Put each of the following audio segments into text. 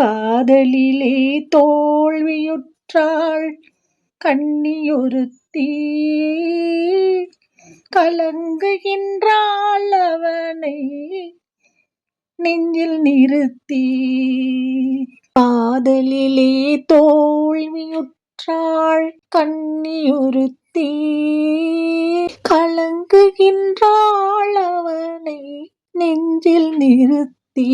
காதலிலே தோல்வியுற்றாள் கன்னியொருத்தி, கலங்குகின்றாள் அவனை நெஞ்சில் நிறுத்தி. காதலிலே தோல்வியுற்றாள் கன்னியொருத்தி, கலங்குகின்றாள் அவனை நெஞ்சில் நிறுத்தி.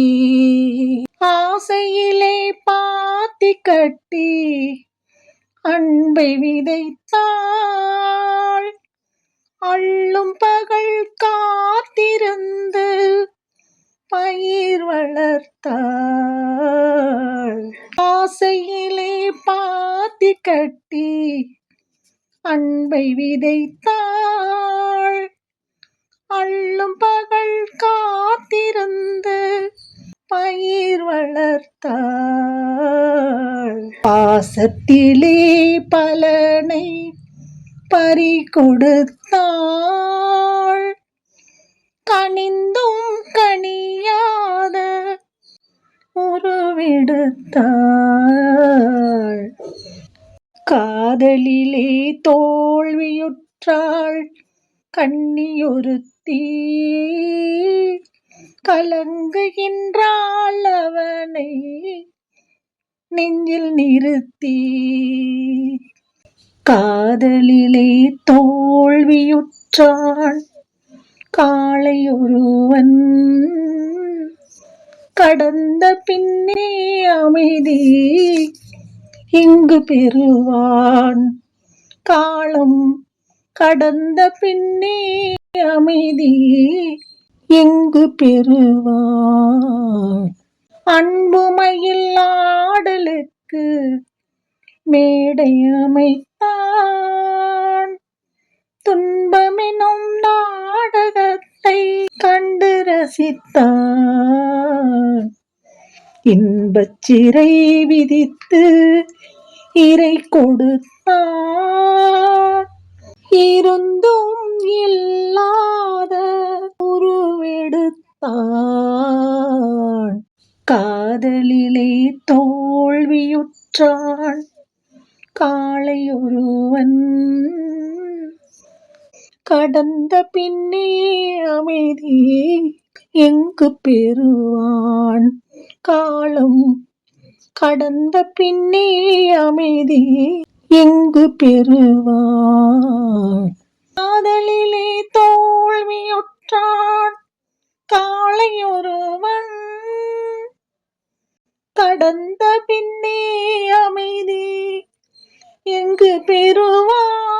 ஆசையிலே பாத்தி கட்டி அன்பை விதைத்தாள், அள்ளும் பகல் காத்திருந்து பயிர் வளர்த்தாள். ஆசையிலே பாத்தி கட்டி அன்பை விதைத்தாள், அள்ளும் பகல் காத்திருந்து பயிர் வளர்த்தாள். பாசத்திலே பலனை பறிகொடுத்தாள், கனிந்தும் கனியாத உருவெடுத்தாள். காதலிலே தோல்வியுற்றாள் கன்னியொருத்தி, கலங்குகின்றாள் அவனை நெஞ்சில் நிறுத்தி. காதலிலே தோல்வியுற்றான் காளையொருவன், கடந்த பின்னே அமைதி இங்கு பெறுவான். காலம் கடந்த பின்னே அமைதி எங்கு பெறுவான். அன்புமையில் ஆடலுக்கு மேடை அமைத்தான், துன்பமெனும் நாடகத்தை கண்டு ரசித்தான். இன்பச் சிறை விதித்து இறை கொடுத்தான், இருந்தும் இல்லாத உருவெடுத்தான். காதலிலே தோல்வியுற்றான் காளையொருவன், கடந்த பின்னே அமைதி எங்கு பெறுவான். காலம் கடந்த பின்னே அமைதி எங்கு பெறுவான். காதலிலே தோல்வியுற்றான் காளையொருவன், கடந்த பின்னே அமைதி எங்கு பெறுவான்.